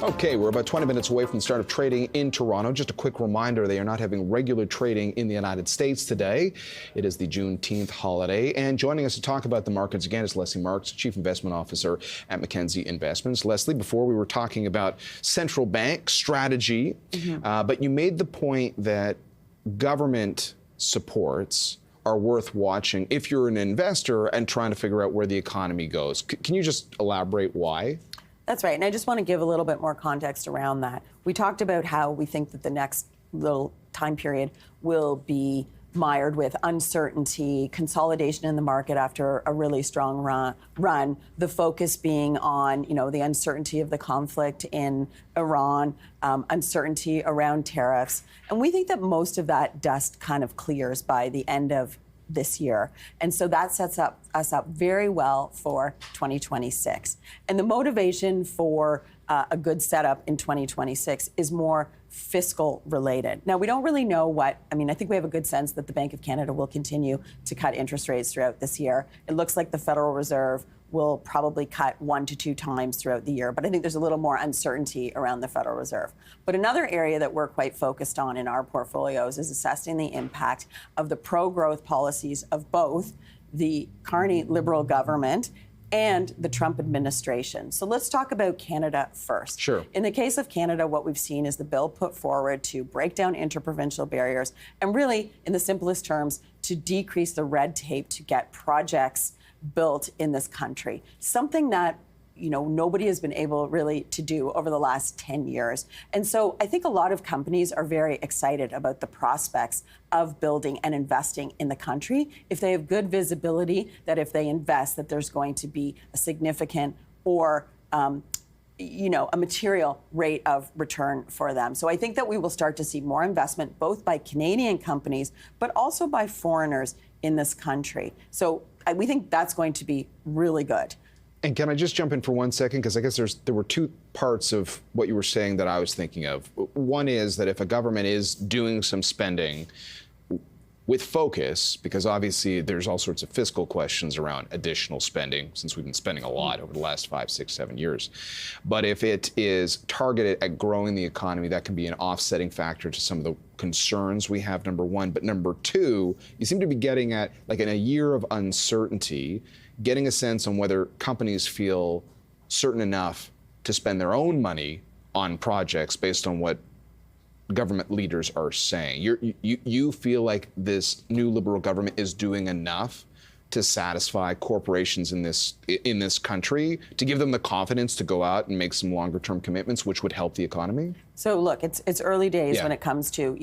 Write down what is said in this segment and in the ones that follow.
Okay, we're about 20 minutes away from the start of trading in Toronto. Just a quick reminder, they are not having regular trading in the United States today. It is the Juneteenth holiday. And joining us to talk about the markets again is Lesley Marks, Chief Investment Officer at Mackenzie Investments. Lesley, before we were talking about central bank strategy, but you made the point that government supports are worth watching if you're an investor and trying to figure out where the economy goes. Can you just elaborate why? That's right. And I just want to give a little bit more context around that. We talked about how we think that the next little time period will be mired with uncertainty, consolidation in the market after a really strong run, the focus being on, the uncertainty of the conflict in Iran, uncertainty around tariffs. And we think that most of that dust kind of clears by the end of this year. And so that sets us up very well for 2026. And the motivation for a good setup in 2026 is more fiscal related. Now, we don't really know I think we have a good sense that the Bank of Canada will continue to cut interest rates throughout this year. It looks like the Federal Reserve will probably cut 1 to 2 times throughout the year. But I think there's a little more uncertainty around the Federal Reserve. But another area that we're quite focused on in our portfolios is assessing the impact of the pro-growth policies of both the Carney Liberal government and the Trump administration. So let's talk about Canada first. Sure. In the case of Canada, what we've seen is the bill put forward to break down interprovincial barriers and really, in the simplest terms, to decrease the red tape to get projects built in this country. Something that nobody has been able really to do over the last 10 years. And so I think a lot of companies are very excited about the prospects of building and investing in the country if they have good visibility that if they invest that there's going to be a significant or a material rate of return for them. So I think that we will start to see more investment both by Canadian companies but also by foreigners in this country. So we think that's going to be really good. And can I just jump in for 1 second? Because I guess there were 2 parts of what you were saying that I was thinking of. One is that if a government is doing some spending with focus, because obviously there's all sorts of fiscal questions around additional spending, since we've been spending a lot over the last 5, 6, 7 years. But if it is targeted at growing the economy, that can be an offsetting factor to some of the concerns we have, number one. But number two, you seem to be getting at, like in a year of uncertainty, getting a sense on whether companies feel certain enough to spend their own money on projects based on what government leaders are saying. You feel like this new Liberal government is doing enough to satisfy corporations in this country, to give them the confidence to go out and make some longer term commitments, which would help the economy? So look, it's early days when it comes to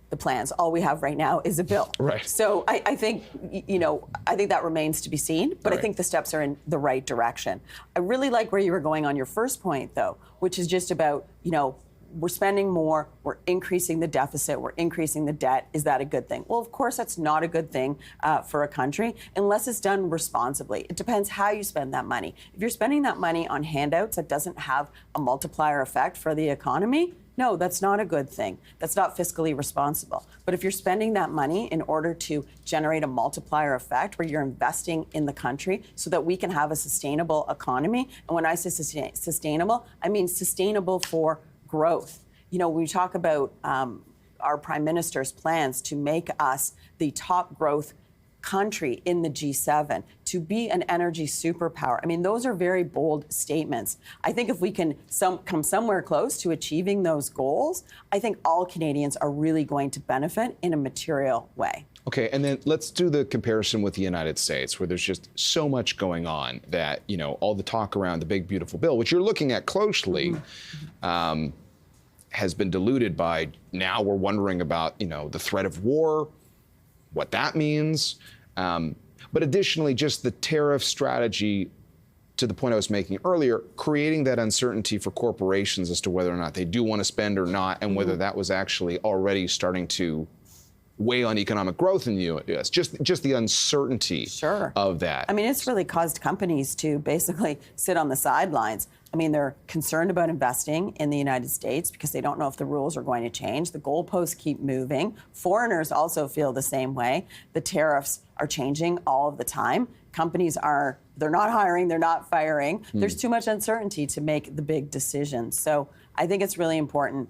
the plans. All we have right now is a bill. Right. So I think that remains to be seen, but I think the steps are in the right direction. I really like where you were going on your first point, though, which is just about, we're spending more, we're increasing the deficit, we're increasing the debt. Is that a good thing? Well, of course, that's not a good thing for a country unless it's done responsibly. It depends how you spend that money. If you're spending that money on handouts that doesn't have a multiplier effect for the economy, no, that's not a good thing. That's not fiscally responsible. But if you're spending that money in order to generate a multiplier effect where you're investing in the country so that we can have a sustainable economy, and when I say sustainable, I mean sustainable for growth. We talk about our Prime Minister's plans to make us the top growth country in the G7, to be an energy superpower. I mean, those are very bold statements. I think if we can come somewhere close to achieving those goals, I think all Canadians are really going to benefit in a material way. Okay, and then let's do the comparison with the United States, where there's just so much going on that, all the talk around the big, beautiful bill, which you're looking at closely, has been diluted by now we're wondering about, the threat of war, what that means. But additionally, just the tariff strategy, to the point I was making earlier, creating that uncertainty for corporations as to whether or not they do want to spend or not, and whether that was actually already starting to weigh on economic growth in the U.S. Just the uncertainty of that. I mean, it's really caused companies to basically sit on the sidelines. I mean, they're concerned about investing in the United States because they don't know if the rules are going to change. The goalposts keep moving. Foreigners also feel the same way. The tariffs are changing all of the time. companies they're not hiring, they're not firing. There's too much uncertainty to make the big decisions. So I think it's really important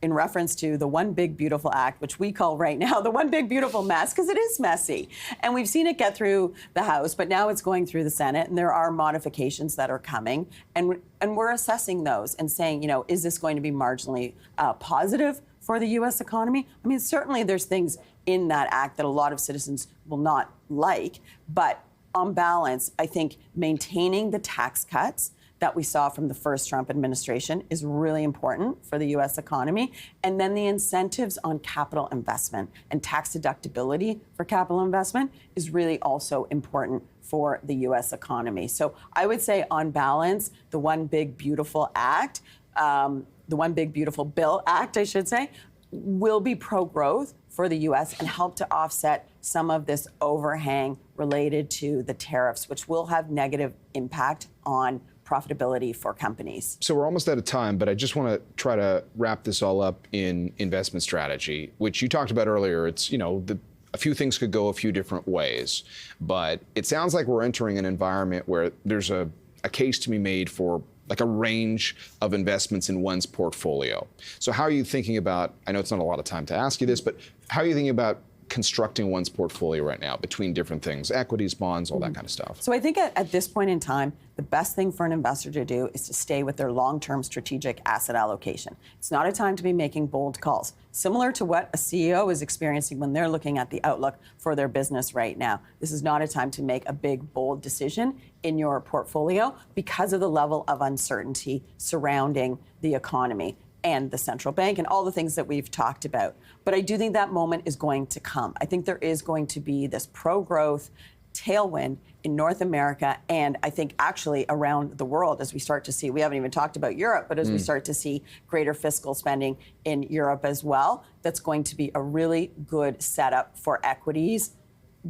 in reference to the One Big Beautiful Act, which we call right now the One Big Beautiful Mess, because it is messy. And we've seen it get through the House, but now it's going through the Senate, and there are modifications that are coming. And we're assessing those and saying, is this going to be marginally positive for the U.S. economy? I mean, certainly there's things in that act that a lot of citizens will not like, but on balance, I think maintaining the tax cuts that we saw from the first Trump administration is really important for the U.S. economy. And then the incentives on capital investment and tax deductibility for capital investment is really also important for the U.S. economy. So I would say on balance, the One Big Beautiful Act, the One Big Beautiful Bill Act, I should say, will be pro-growth for the U.S. and help to offset some of this overhang related to the tariffs, which will have negative impact on profitability for companies. So we're almost out of time, but I just want to try to wrap this all up in investment strategy, which you talked about earlier. It's, a few things could go a few different ways, but it sounds like we're entering an environment where there's a case to be made for like a range of investments in one's portfolio. So how are you thinking about, I know it's not a lot of time to ask you this, but how are you thinking about constructing one's portfolio right now between different things, equities, bonds, all that kind of stuff? So I think at this point in time, the best thing for an investor to do is to stay with their long-term strategic asset allocation. It's not a time to be making bold calls, similar to what a CEO is experiencing when they're looking at the outlook for their business right now. This is not a time to make a big, bold decision in your portfolio because of the level of uncertainty surrounding the economy and the central bank and all the things that we've talked about. But I do think that moment is going to come. I think there is going to be this pro-growth tailwind in North America and I think actually around the world as we start to see, we haven't even talked about Europe, but as we start to see greater fiscal spending in Europe as well, that's going to be a really good setup for equities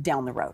down the road.